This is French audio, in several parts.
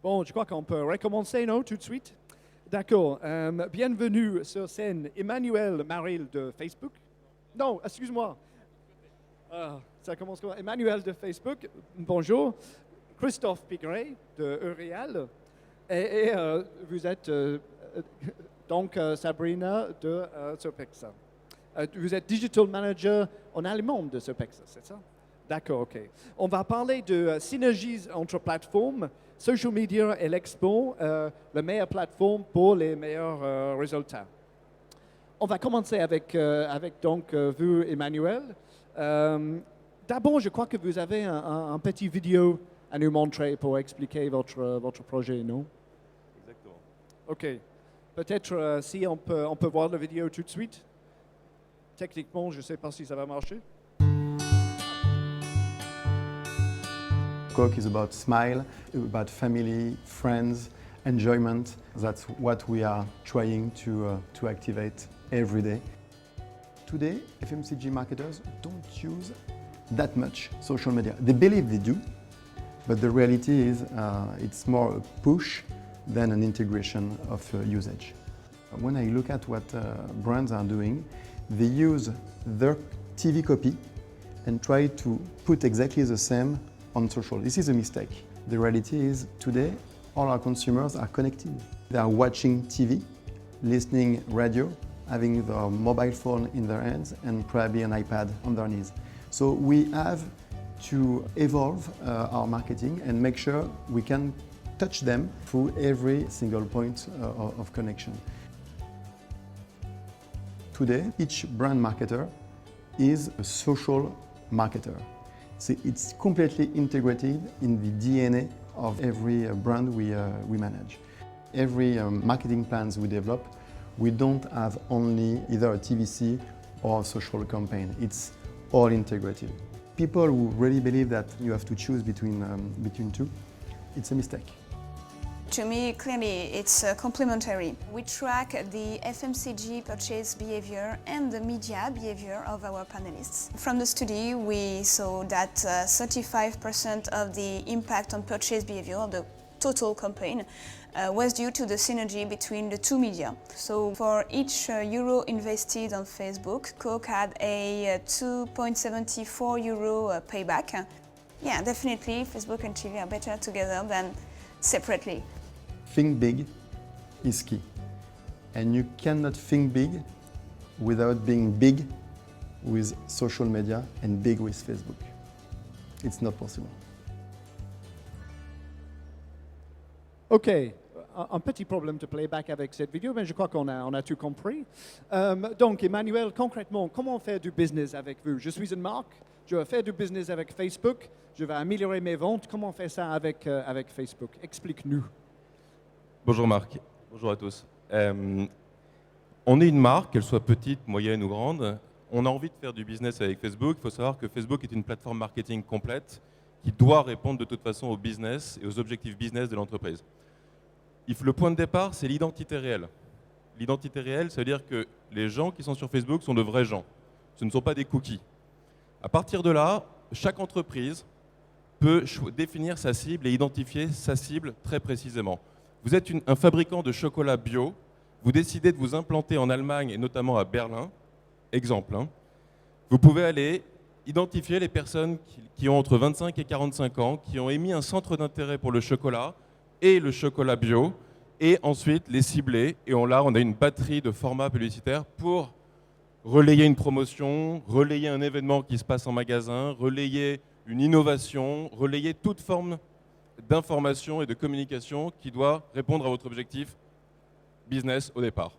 Bon, je crois qu'on peut recommencer, non, tout de suite? D'accord. Bienvenue sur scène, Emmanuel Maril de Facebook. Non, excuse-moi. Ça commence comment? Emmanuel de Facebook, bonjour. Christophe Pigret de Eureal. Et vous êtes donc Sabrina de Sopexa. Vous êtes Digital Manager en allemand de Sopexa, c'est ça? D'accord, ok. On va parler de synergies entre plateformes, social media et l'expo, la meilleure plateforme pour les meilleurs résultats. On va commencer avec donc vous, Emmanuel. D'abord, je crois que vous avez un petit vidéo à nous montrer pour expliquer votre projet, non? Exactement. Ok. Peut-être si on peut voir la vidéo tout de suite. Techniquement, je ne sais pas si ça va marcher. Coke is about smile, about family, friends, enjoyment. That's what we are trying to activate every day. Today, FMCG marketers don't use that much social media. They believe they do, but the reality is it's more a push than an integration of usage. When I look at what brands are doing, they use their TV copy and try to put exactly the same on social. This is a mistake. The reality is today, all our consumers are connected. They are watching TV, listening radio, having their mobile phone in their hands and probably an iPad on their knees. So we have to evolve our marketing and make sure we can touch them through every single point of connection. Today, each brand marketer is a social marketer. So it's completely integrated in the DNA of every brand we manage. Every marketing plans we develop, we don't have only either a TVC or a social campaign. It's all integrated. People who really believe that you have to choose between two, it's a mistake. To me, clearly, it's complementary. We track the FMCG purchase behavior and the media behavior of our panelists. From the study, we saw that 35% of the impact on purchase behavior of the total campaign was due to the synergy between the two media. So for each euro invested on Facebook, Coke had a 2.74 euro payback. Yeah, definitely, Facebook and TV are better together than separately. Think big is key. And you cannot think big without being big with social media and big with Facebook. It's not possible. Ok, un petit problème de playback avec cette vidéo, mais je crois qu'on a tout compris. Donc, Emmanuel, concrètement, comment faire du business avec vous? Je suis une marque, je vais faire du business avec Facebook, je vais améliorer mes ventes. Comment faire ça avec Facebook? Explique-nous. Bonjour Marc, bonjour à tous. On est une marque, qu'elle soit petite, moyenne ou grande. On a envie de faire du business avec Facebook. Il faut savoir que Facebook est une plateforme marketing complète qui doit répondre de toute façon au business et aux objectifs business de l'entreprise. Le point de départ, c'est l'identité réelle. L'identité réelle, ça veut dire que les gens qui sont sur Facebook sont de vrais gens. Ce ne sont pas des cookies. À partir de là, chaque entreprise peut définir sa cible et identifier sa cible très précisément. Vous êtes un fabricant de chocolat bio, vous décidez de vous implanter en Allemagne et notamment à Berlin, exemple. Vous pouvez aller identifier les personnes qui ont entre 25 et 45 ans, qui ont émis un centre d'intérêt pour le chocolat et le chocolat bio, et ensuite les cibler. Et là, on a une batterie de formats publicitaires pour relayer une promotion, relayer un événement qui se passe en magasin, relayer une innovation, relayer toute forme d'information et de communication qui doit répondre à votre objectif business au départ.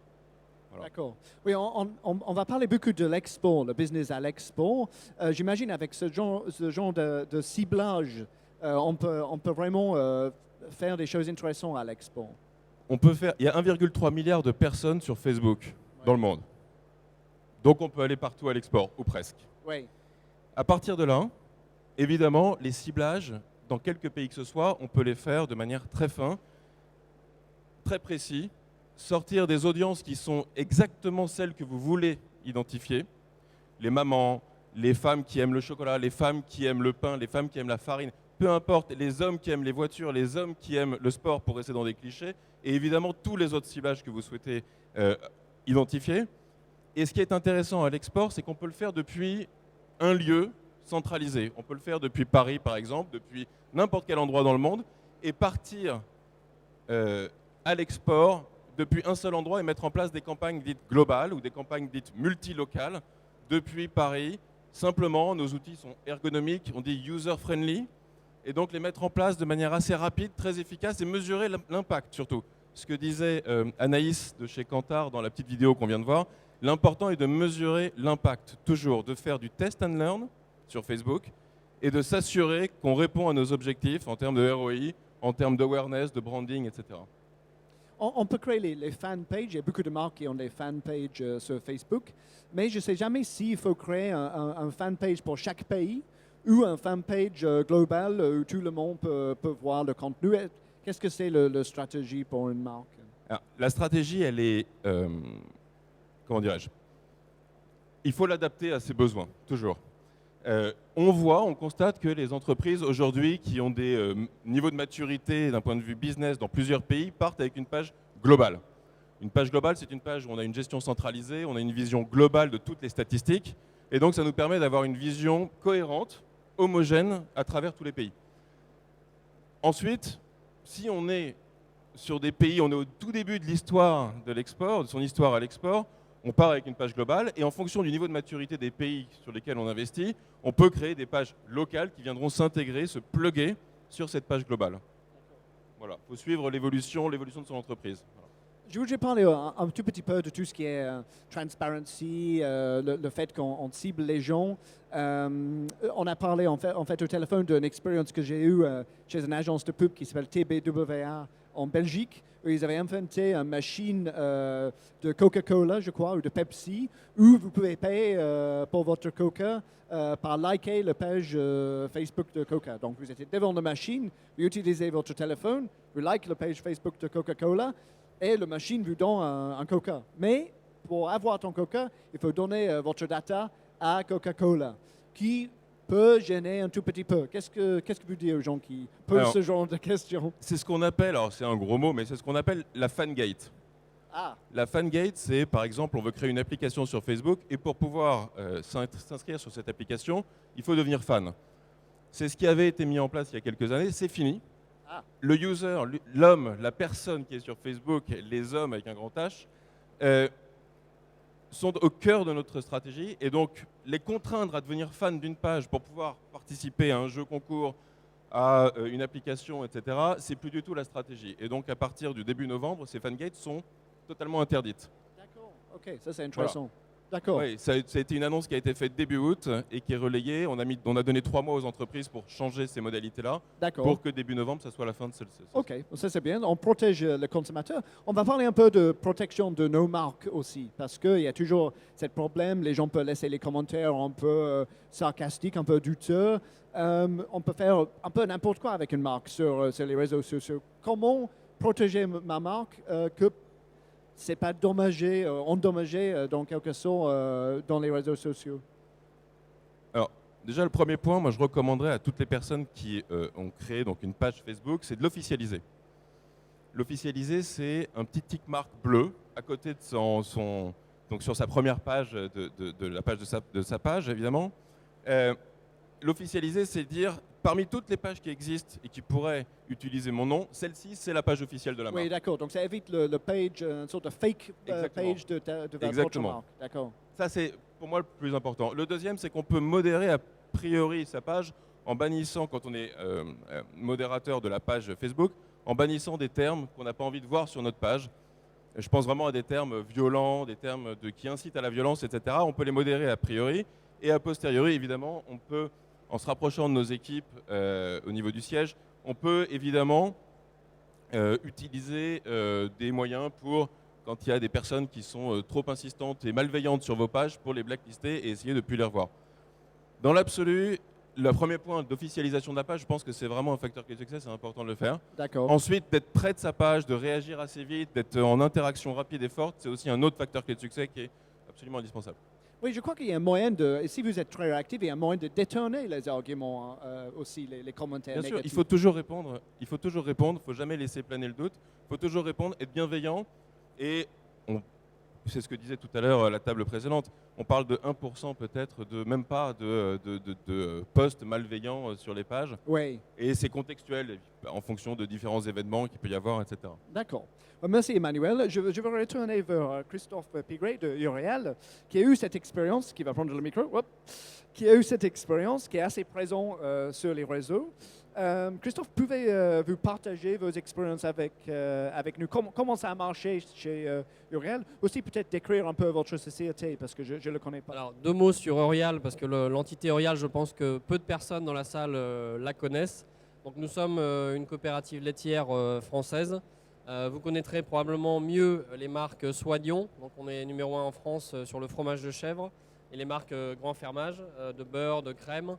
Voilà. D'accord. Oui, on va parler beaucoup de l'expo, le business à l'expo. J'imagine avec ce genre de ciblage, on peut vraiment faire des choses intéressantes à l'export? Il y a 1,3 milliard de personnes sur Facebook dans le monde. Donc on peut aller partout à l'export, ou presque. Oui. À partir de là, évidemment, les ciblages, dans quelques pays que ce soit, on peut les faire de manière très fin, très précis, sortir des audiences qui sont exactement celles que vous voulez identifier. Les mamans, les femmes qui aiment le chocolat, les femmes qui aiment le pain, les femmes qui aiment la farine, peu importe, les hommes qui aiment les voitures, les hommes qui aiment le sport, pour rester dans des clichés, et évidemment tous les autres ciblages que vous souhaitez identifier. Et ce qui est intéressant à l'export, c'est qu'on peut le faire depuis un lieu centralisé. On peut le faire depuis Paris, par exemple, depuis n'importe quel endroit dans le monde, et partir à l'export depuis un seul endroit et mettre en place des campagnes dites globales ou des campagnes dites multilocales depuis Paris. Simplement, nos outils sont ergonomiques, on dit user-friendly, et donc les mettre en place de manière assez rapide, très efficace, et mesurer l'impact surtout. Ce que disait Anaïs de chez Kantar dans la petite vidéo qu'on vient de voir, l'important est de mesurer l'impact, toujours, de faire du test and learn sur Facebook et de s'assurer qu'on répond à nos objectifs en termes de ROI, en termes d'awareness, de branding, etc. On peut créer les fan pages. Il y a beaucoup de marques qui ont des fan pages sur Facebook, mais je ne sais jamais s'il faut créer un fan page pour chaque pays ou un fan page global où tout le monde peut voir le contenu. Qu'est-ce que c'est la stratégie pour une marque? Alors, la stratégie, elle est, comment dirais-je, il faut l'adapter à ses besoins, toujours. On constate que les entreprises aujourd'hui qui ont des niveaux de maturité d'un point de vue business dans plusieurs pays partent avec une page globale. Une page globale, c'est une page où on a une gestion centralisée, on a une vision globale de toutes les statistiques, et donc ça nous permet d'avoir une vision cohérente, homogène à travers tous les pays. Ensuite, si on est sur des pays, on est au tout début de l'histoire de l'export, de son histoire à l'export, on part avec une page globale et en fonction du niveau de maturité des pays sur lesquels on investit, on peut créer des pages locales qui viendront s'intégrer, se plugger sur cette page globale. Voilà, il faut suivre l'évolution de son entreprise. Voilà. Je voudrais parler un tout petit peu de tout ce qui est transparency, le fait qu'on cible les gens. On a parlé en fait au téléphone d'une expérience que j'ai eue chez une agence de pub qui s'appelle TBWA en Belgique, où ils avaient inventé une machine de Coca-Cola, je crois, ou de Pepsi, où vous pouvez payer pour votre Coca par liker la page Facebook de Coca. Donc vous êtes devant la machine, vous utilisez votre téléphone, vous likez la page Facebook de Coca-Cola, et la machine vous donne un Coca. Mais pour avoir ton Coca, il faut donner votre data à Coca-Cola, qui peut gêner un tout petit peu. Qu'est-ce que vous dites aux gens qui posent ce genre de questions? C'est ce qu'on appelle, alors c'est un gros mot, mais c'est ce qu'on appelle la fangate. Ah. La fangate, c'est par exemple, on veut créer une application sur Facebook et pour pouvoir s'inscrire sur cette application, il faut devenir fan. C'est ce qui avait été mis en place il y a quelques années, c'est fini. Ah. Le user, l'homme, la personne qui est sur Facebook, les hommes avec un grand H, sont au cœur de notre stratégie et donc les contraindre à devenir fan d'une page pour pouvoir participer à un jeu concours, à une application, etc., c'est plus du tout la stratégie. Et donc à partir du début novembre, ces fangates sont totalement interdites. D'accord, ok, ça c'est intéressant. Voilà. D'accord. Oui, ça a été une annonce qui a été faite début août et qui est relayée. On a donné 3 mois aux entreprises pour changer ces modalités-là, pour que début novembre, ça soit la fin de celle-ci. Ok, ça c'est bien. On protège le consommateur. On va parler un peu de protection de nos marques aussi, parce qu'il y a toujours ce problème. Les gens peuvent laisser les commentaires un peu sarcastiques, un peu douteux. On peut faire un peu n'importe quoi avec une marque sur les réseaux sociaux. Comment protéger ma marque que c'est pas endommagé dans quelque sorte dans les réseaux sociaux? Alors, déjà, le premier point, moi, je recommanderais à toutes les personnes qui ont créé donc, une page Facebook, c'est de l'officialiser. L'officialiser, c'est un petit tick mark bleu à côté de donc sur sa première page, de la page de sa page, évidemment. L'officialiser, c'est dire, parmi toutes les pages qui existent et qui pourraient utiliser mon nom, celle-ci, c'est la page officielle de la marque. Oui, d'accord. Donc, ça évite le page, une sorte de fake page de votre marque. D'accord. Ça, c'est pour moi le plus important. Le deuxième, c'est qu'on peut modérer a priori sa page en bannissant, quand on est modérateur de la page Facebook, en bannissant des termes qu'on n'a pas envie de voir sur notre page. Je pense vraiment à des termes violents, des termes qui incitent à la violence, etc. On peut les modérer a priori. Et a posteriori, évidemment, on peut, en se rapprochant de nos équipes au niveau du siège, on peut évidemment utiliser des moyens pour, quand il y a des personnes qui sont trop insistantes et malveillantes sur vos pages, pour les blacklister et essayer de ne plus les revoir. Dans l'absolu, le premier point d'officialisation de la page, je pense que c'est vraiment un facteur clé de succès, c'est important de le faire. D'accord. Ensuite, d'être près de sa page, de réagir assez vite, d'être en interaction rapide et forte, c'est aussi un autre facteur clé de succès qui est absolument indispensable. Oui, je crois qu'il y a un moyen de, et si vous êtes très réactif, il y a un moyen de détourner les arguments aussi, les commentaires Bien sûr, négatifs. il faut toujours répondre, il ne faut jamais laisser planer le doute, il faut toujours répondre, être bienveillant, et c'est ce que disait tout à l'heure la table précédente, on parle de 1% peut-être, même pas de posts malveillants sur les pages, Oui, et c'est contextuel en fonction de différents événements qu'il peut y avoir, etc. d'accord. Merci Emmanuel. Je vais retourner vers Christophe Pigray de L'Oréal, qui a eu cette expérience, qui va prendre le micro, qui a eu cette expérience, qui est assez présent sur les réseaux. Christophe, pouvez-vous partager vos expériences avec nous? Comment ça a marché chez L'Oréal? Aussi peut-être décrire un peu votre société, parce que je ne le connais pas. Alors, 2 mots sur L'Oréal, parce que l'entité L'Oréal, je pense que peu de personnes dans la salle la connaissent. Donc, nous sommes une coopérative laitière française. Vous connaîtrez probablement mieux les marques Soignon. Donc, on est numéro 1 en France sur le fromage de chèvre, et les marques Grand Fermage, de beurre, de crème,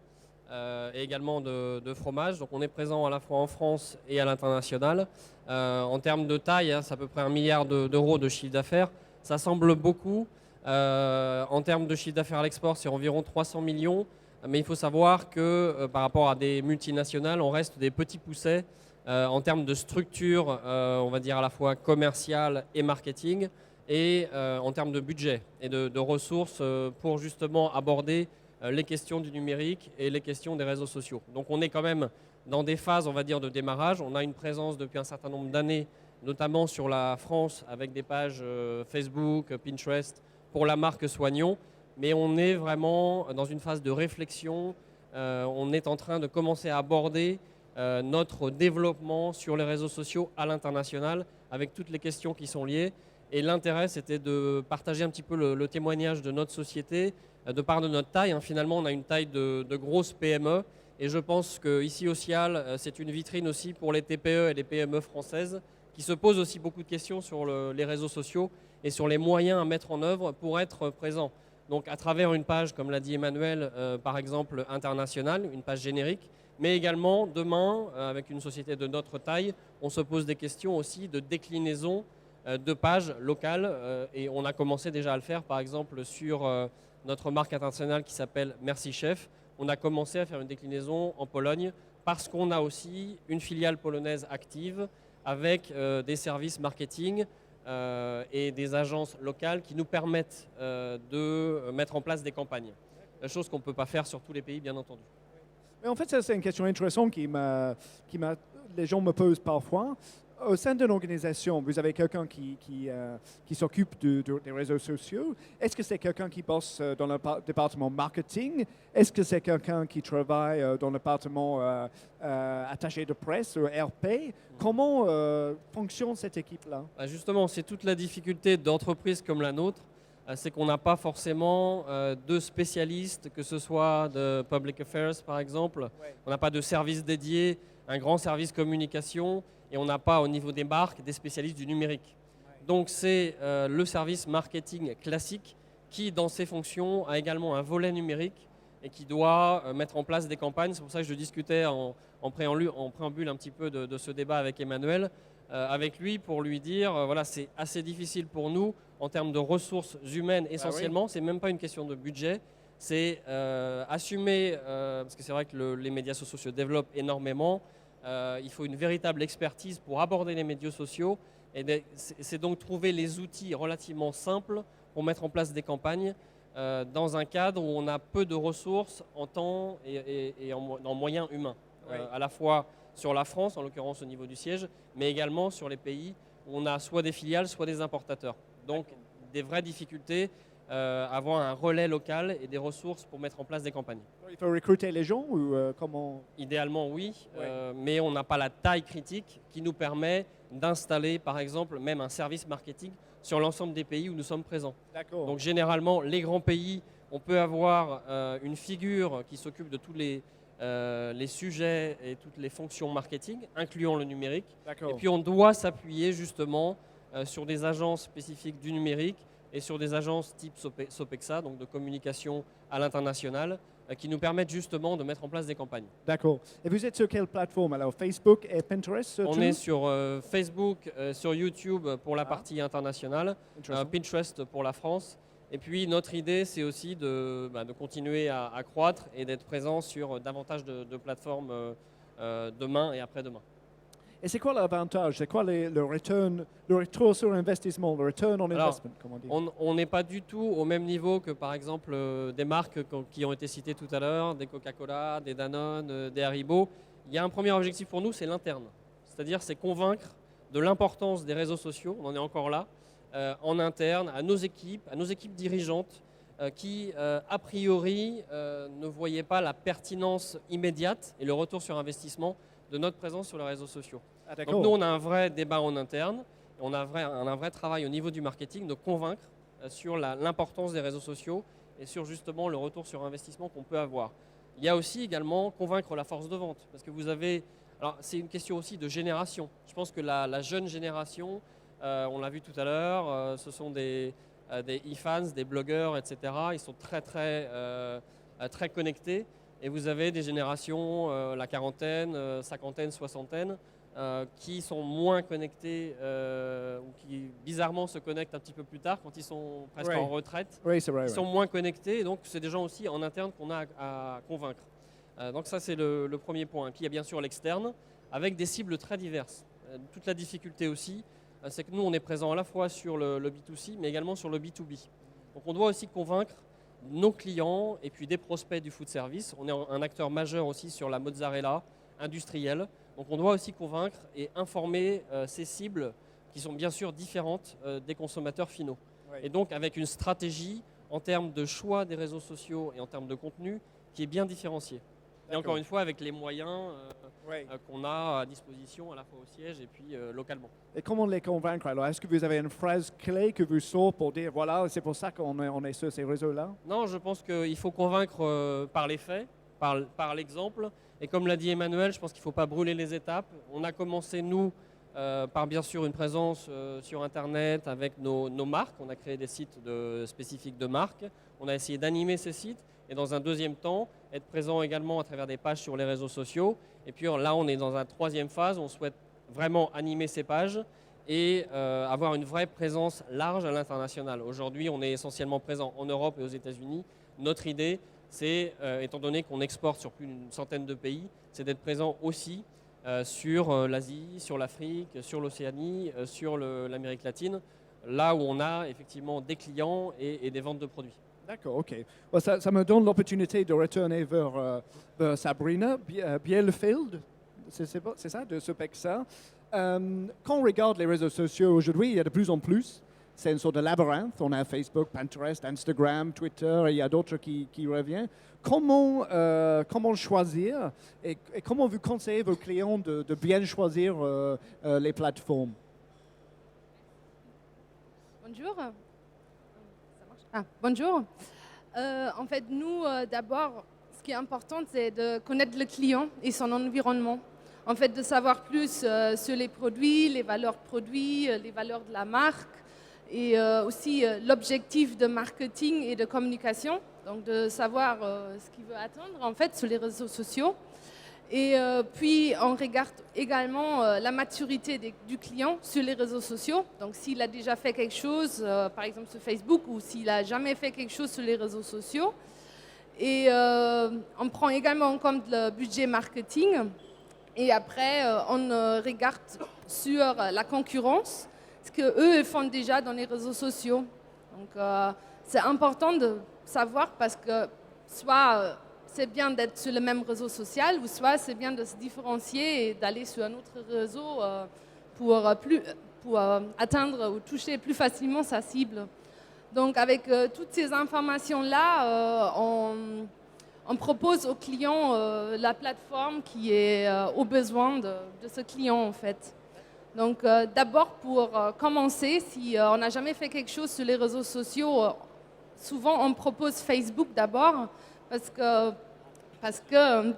et également de fromage. Donc, on est présent à la fois en France et à l'international. En termes de taille, c'est à peu près 1 milliard d'euros de chiffre d'affaires. Ça semble beaucoup. En termes de chiffre d'affaires à l'export, c'est environ 300 millions. Mais il faut savoir que par rapport à des multinationales, on reste des petits poussets en termes de structure, on va dire à la fois commerciale et marketing, et en termes de budget et de ressources pour justement aborder les questions du numérique et les questions des réseaux sociaux. Donc on est quand même dans des phases, on va dire, de démarrage. On a une présence depuis un certain nombre d'années, notamment sur la France, avec des pages Facebook, Pinterest, pour la marque Soignon. Mais on est vraiment dans une phase de réflexion. On est en train de commencer à aborder notre développement sur les réseaux sociaux à l'international, avec toutes les questions qui sont liées. Et l'intérêt, c'était de partager un petit peu le témoignage de notre société, de par de notre taille. Finalement, on a une taille de grosse PME. Et je pense qu'ici au CIAL, c'est une vitrine aussi pour les TPE et les PME françaises, qui se posent aussi beaucoup de questions sur les réseaux sociaux et sur les moyens à mettre en œuvre pour être présents. Donc à travers une page, comme l'a dit Emmanuel, par exemple internationale, une page générique, mais également demain, avec une société de notre taille, on se pose des questions aussi de déclinaison de pages locales, et on a commencé déjà à le faire, par exemple sur notre marque internationale qui s'appelle Merci Chef. On a commencé à faire une déclinaison en Pologne parce qu'on a aussi une filiale polonaise active avec des services marketing et des agences locales qui nous permettent de mettre en place des campagnes. La chose qu'on ne peut pas faire sur tous les pays, bien entendu. Mais en fait, ça, c'est une question intéressante les gens me posent parfois. Au sein d'une organisation, vous avez quelqu'un qui s'occupe des réseaux sociaux. Est-ce que c'est quelqu'un qui bosse dans le département marketing? Est-ce que c'est quelqu'un qui travaille dans le département attaché de presse ou RP? Comment fonctionne cette équipe-là? Justement, c'est toute la difficulté d'entreprises comme la nôtre. C'est qu'on n'a pas forcément de spécialistes, que ce soit de Public Affairs par exemple. Ouais. On n'a pas de service dédié, un grand service communication, et on n'a pas au niveau des marques des spécialistes du numérique. Ouais. Donc c'est le service marketing classique qui, dans ses fonctions, a également un volet numérique et qui doit mettre en place des campagnes. C'est pour ça que je discutais en préambule un petit peu de ce débat avec Emmanuel, avec lui, pour lui dire, voilà, c'est assez difficile pour nous en termes de ressources humaines essentiellement. Oui. C'est même pas une question de budget, c'est assumer, parce que c'est vrai que les médias sociaux se développent énormément. Il faut une véritable expertise pour aborder les médias sociaux, et c'est donc trouver les outils relativement simples pour mettre en place des campagnes dans un cadre où on a peu de ressources en temps et en moyens humains, oui. À la fois sur la France, en l'occurrence au niveau du siège, mais également sur les pays où on a soit des filiales, soit des importateurs. Donc des vraies difficultés, avoir un relais local et des ressources pour mettre en place des campagnes. Il faut recruter les gens ou comment? Idéalement oui, ouais. Mais on n'a pas la taille critique qui nous permet d'installer par exemple même un service marketing sur l'ensemble des pays où nous sommes présents. D'accord. Donc généralement les grands pays, on peut avoir une figure qui s'occupe de tous les les sujets et toutes les fonctions marketing, incluant le numérique. D'accord. Et puis on doit s'appuyer justement sur des agences spécifiques du numérique et sur des agences type Sopexa, donc de communication à l'international, qui nous permettent justement de mettre en place des campagnes. D'accord. Et vous êtes sur quelle plateforme alors? Facebook et Pinterest surtout? On est sur Facebook, sur YouTube pour la partie internationale, Intéressant. Pinterest pour la France. Et puis notre idée, c'est aussi de continuer à croître et d'être présent sur davantage de plateformes demain et après-demain. Et c'est quoi l'avantage? C'est quoi le retour sur investissement, le return on Alors, investment, comme on dit? On n'est pas du tout au même niveau que par exemple des marques qui ont été citées tout à l'heure, des Coca-Cola, des Danone, des Haribo. Il y a un premier objectif pour nous, c'est l'interne. C'est-à-dire c'est convaincre de l'importance des réseaux sociaux, on en est encore là, en interne, à nos équipes dirigeantes qui, a priori, ne voyaient pas la pertinence immédiate et le retour sur investissement de notre présence sur les réseaux sociaux. Ah, Donc d'accord. nous, on a un vrai débat en interne, et on a un vrai travail au niveau du marketing de convaincre sur l'importance des réseaux sociaux et sur justement le retour sur investissement qu'on peut avoir. Il y a aussi également convaincre la force de vente, parce que vous avez... Alors c'est une question aussi de génération. Je pense que la jeune génération, on l'a vu tout à l'heure, ce sont des e-fans, des blogueurs, etc. Ils sont très connectés. Et vous avez des générations, la quarantaine, cinquantaine, soixantaine, qui sont moins connectés ou qui bizarrement se connectent un petit peu plus tard quand ils sont presque Ouais. en retraite. Oui, c'est vrai. Ils ouais. sont moins connectés et donc c'est des gens aussi en interne qu'on a à convaincre. Donc ça c'est le premier point. Et puis il y a bien sûr l'externe avec des cibles très diverses. Toute la difficulté aussi, c'est que nous on est présent à la fois sur le B2C mais également sur le B2B. Donc on doit aussi convaincre nos clients et puis des prospects du food service. On est un acteur majeur aussi sur la mozzarella industrielle. Donc on doit aussi convaincre et informer ces cibles qui sont bien sûr différentes des consommateurs finaux. Ouais. Et donc avec une stratégie en termes de choix des réseaux sociaux et en termes de contenu qui est bien différenciée. Et D'accord. encore une fois avec les moyens Ouais. qu'on a à disposition à la fois au siège et puis localement. Et comment les convaincre alors? Est-ce que vous avez une phrase clé que vous sortez pour dire voilà, c'est pour ça qu'on est sur ces réseaux-là? Non, je pense qu'il faut convaincre par les faits, par l'exemple. Et comme l'a dit Emmanuel, je pense qu'il ne faut pas brûler les étapes. On a commencé, nous, par bien sûr une présence sur Internet avec nos marques. On a créé des sites spécifiques de marques. On a essayé d'animer ces sites. Et dans un deuxième temps, être présent également à travers des pages sur les réseaux sociaux. Et puis là, on est dans une troisième phase. On souhaite vraiment animer ces pages et avoir une vraie présence large à l'international. Aujourd'hui, on est essentiellement présent en Europe et aux États-Unis. Notre idée, c'est, étant donné qu'on exporte sur plus d'une centaine de pays, c'est d'être présent aussi sur l'Asie, sur l'Afrique, sur l'Océanie, sur l'Amérique latine, là où on a effectivement des clients et des ventes de produits. D'accord, ok. Well, ça me donne l'opportunité de retourner vers Sabrina Bielefeld, c'est ça, de Sopexa. Quand on regarde les réseaux sociaux aujourd'hui, il y a de plus en plus. C'est une sorte de labyrinthe. On a Facebook, Pinterest, Instagram, Twitter, et il y a d'autres qui reviennent. Comment choisir et comment vous conseillez vos clients de bien choisir les plateformes? Bonjour. Ça marche? Ah, bonjour. En fait, nous, d'abord, ce qui est important, c'est de connaître le client et son environnement. En fait, de savoir plus sur les produits, les valeurs produits, les valeurs de la marque et aussi l'objectif de marketing et de communication. Donc, de savoir ce qu'il veut atteindre, en fait, sur les réseaux sociaux. Et puis, on regarde également la maturité du client sur les réseaux sociaux. Donc, s'il a déjà fait quelque chose, par exemple sur Facebook, ou s'il n'a jamais fait quelque chose sur les réseaux sociaux. Et on prend également en compte le budget marketing. Et après, on regarde sur la concurrence, ce qu'eux font déjà dans les réseaux sociaux. Donc, c'est important de savoir parce que soit c'est bien d'être sur le même réseau social ou soit c'est bien de se différencier et d'aller sur un autre réseau pour atteindre ou toucher plus facilement sa cible. Donc, avec toutes ces informations-là, on propose au client la plateforme qui est aux besoins de ce client en fait. Donc d'abord pour commencer, si on n'a jamais fait quelque chose sur les réseaux sociaux, souvent on propose Facebook d'abord parce que Parce que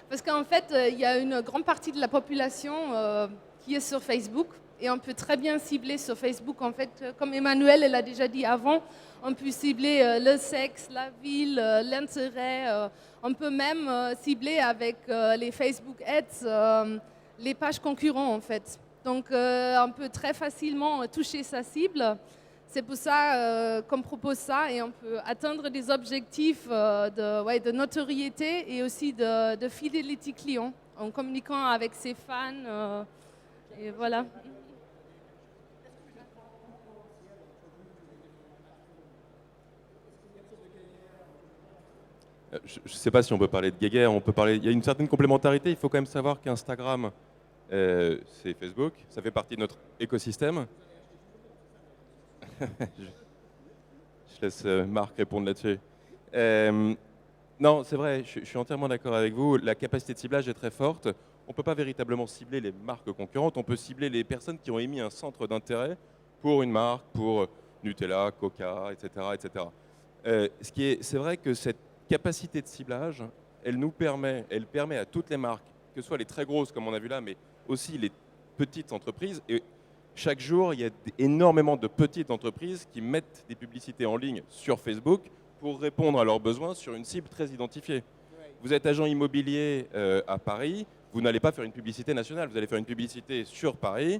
parce qu'en fait, il y a une grande partie de la population qui est sur Facebook et on peut très bien cibler sur Facebook. En fait, comme Emmanuel elle a déjà dit avant, on peut cibler le sexe, la ville, l'intérêt. On peut même cibler avec les Facebook Ads les pages concurrentes en fait. Donc on peut très facilement toucher sa cible. C'est pour ça qu'on propose ça et on peut atteindre des objectifs de notoriété et aussi de fidélité client en communiquant avec ses fans. Et voilà. Je ne sais pas si on peut parler de guéguerre, il y a une certaine complémentarité. Il faut quand même savoir qu'Instagram, c'est Facebook, ça fait partie de notre écosystème. Je laisse Marc répondre là-dessus. Non, c'est vrai, je suis entièrement d'accord avec vous. La capacité de ciblage est très forte. On ne peut pas véritablement cibler les marques concurrentes. On peut cibler les personnes qui ont émis un centre d'intérêt pour une marque, pour Nutella, Coca, etc. etc. C'est vrai que cette capacité de ciblage, elle permet à toutes les marques, que ce soit les très grosses comme on a vu là, mais aussi les petites entreprises. Et chaque jour, il y a énormément de petites entreprises qui mettent des publicités en ligne sur Facebook pour répondre à leurs besoins sur une cible très identifiée. Vous êtes agent immobilier à Paris, vous n'allez pas faire une publicité nationale, vous allez faire une publicité sur Paris.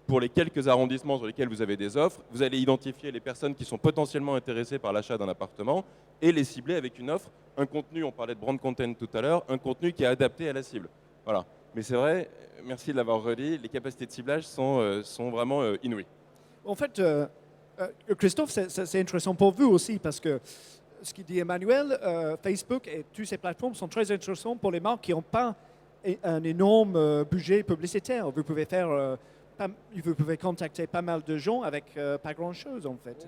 Pour les quelques arrondissements sur lesquels vous avez des offres, vous allez identifier les personnes qui sont potentiellement intéressées par l'achat d'un appartement et les cibler avec une offre, un contenu, on parlait de brand content tout à l'heure, un contenu qui est adapté à la cible. Voilà. Mais c'est vrai, merci de l'avoir redit, les capacités de ciblage sont vraiment inouïes. En fait, Christophe, c'est intéressant pour vous aussi parce que ce qu'il dit Emmanuel, Facebook et toutes ces plateformes sont très intéressantes pour les marques qui n'ont pas un énorme budget publicitaire. Vous pouvez contacter pas mal de gens avec pas grand-chose en fait.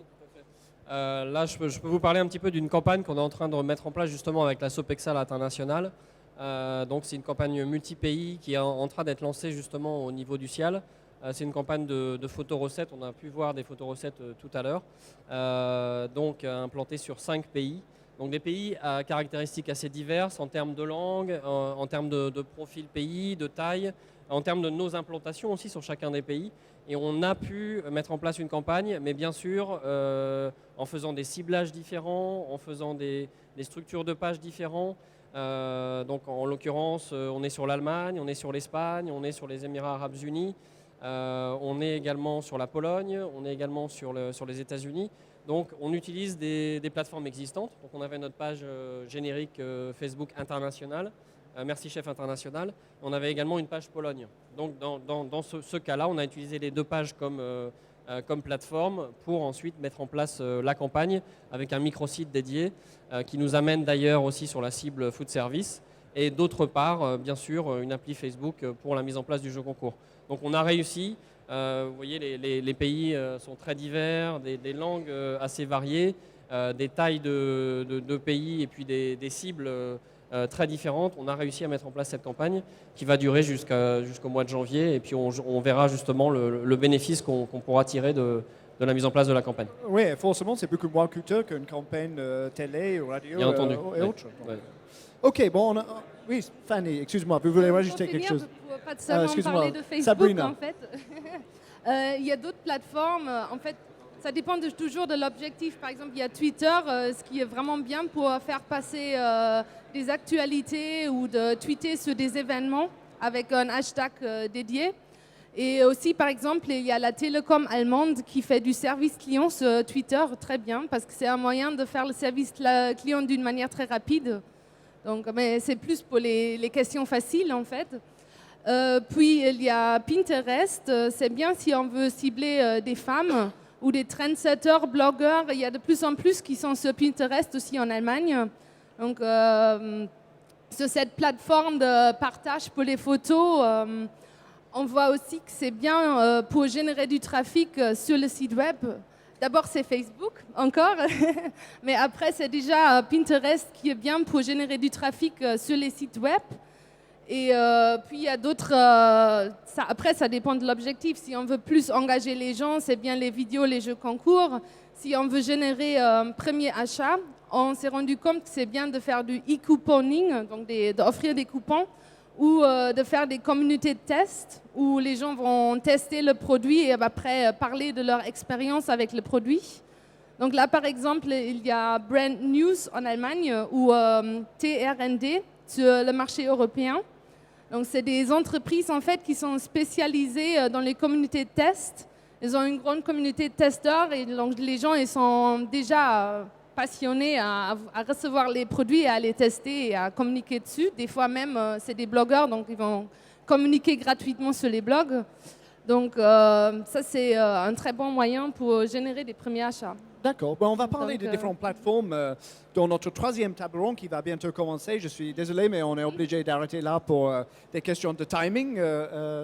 Là, je peux vous parler un petit peu d'une campagne qu'on est en train de mettre en place justement avec la Sopexal International. Donc c'est une campagne multi-pays qui est en train d'être lancée justement au niveau du CIAL. C'est une campagne de photo-recettes. On a pu voir des photo-recettes tout à l'heure. Donc implantée sur 5 pays. Donc des pays à caractéristiques assez diverses en termes de langue, en termes de profil pays, de taille, en termes de nos implantations aussi sur chacun des pays. Et on a pu mettre en place une campagne, mais bien sûr en faisant des ciblages différents, en faisant des structures de pages différentes. Donc en l'occurrence, on est sur l'Allemagne, on est sur l'Espagne, on est sur les Émirats Arabes Unis, on est également sur la Pologne, on est également sur les États-Unis. Donc on utilise des plateformes existantes. Donc on avait notre page générique Facebook internationale, Merci Chef International. On avait également une page Pologne. Donc dans ce cas-là, on a utilisé les 2 pages comme plateforme pour ensuite mettre en place la campagne avec un microsite dédié qui nous amène d'ailleurs aussi sur la cible food service et d'autre part, bien sûr, une appli Facebook pour la mise en place du jeu concours. Donc on a réussi. Vous voyez, les pays sont très divers, des langues assez variées, des tailles de pays et puis des cibles très différentes. On a réussi à mettre en place cette campagne qui va durer jusqu'au mois de janvier et puis on verra justement le bénéfice qu'on pourra tirer de la mise en place de la campagne. Oui, forcément, c'est beaucoup moins coûteux qu'une campagne télé ou radio Bien entendu. et autres. Ouais. Ok, bon, oui, Fanny, excuse-moi, vous voulez rajouter quelque chose? Pour pas seulement parler de Facebook, Sabrina. en fait. Il y a d'autres plateformes. En fait, ça dépend toujours de l'objectif. Par exemple, il y a Twitter, ce qui est vraiment bien pour faire passer des actualités ou de tweeter sur des événements avec un hashtag dédié. Et aussi, par exemple, il y a la télécom allemande qui fait du service client sur Twitter très bien parce que c'est un moyen de faire le service client d'une manière très rapide. Donc, mais c'est plus pour les questions faciles en fait. Puis il y a Pinterest, c'est bien si on veut cibler des femmes ou des trendsetters, blogueurs. Il y a de plus en plus qui sont sur Pinterest aussi en Allemagne. Donc sur cette plateforme de partage pour les photos, on voit aussi que c'est bien pour générer du trafic sur le site web. D'abord c'est Facebook encore, mais après c'est déjà Pinterest qui est bien pour générer du trafic sur les sites web. Et puis il y a d'autres, après ça dépend de l'objectif. Si on veut plus engager les gens, c'est bien les vidéos, les jeux concours. Si on veut générer un premier achat, on s'est rendu compte que c'est bien de faire du e-couponing, donc d'offrir des coupons, ou de faire des communautés de tests où les gens vont tester le produit et après parler de leur expérience avec le produit. Donc là, par exemple, il y a Brand News en Allemagne ou TRND sur le marché européen. Donc c'est des entreprises en fait qui sont spécialisées dans les communautés de tests. Ils ont une grande communauté de testeurs et donc les gens ils sont déjà passionnés à recevoir les produits et à les tester et à communiquer dessus. Des fois même, c'est des blogueurs, donc ils vont communiquer gratuitement sur les blogs. Donc ça, c'est un très bon moyen pour générer des premiers achats. D'accord. Bon, on va parler Donc, de différentes plateformes dans notre troisième table ronde qui va bientôt commencer. Je suis désolé, mais on est obligé d'arrêter là pour des questions de timing,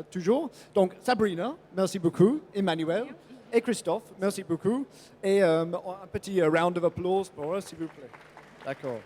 toujours. Donc, Sabrina, merci beaucoup. Emmanuel et Christophe, merci beaucoup. Et un petit round of applause pour eux, s'il vous plaît. D'accord.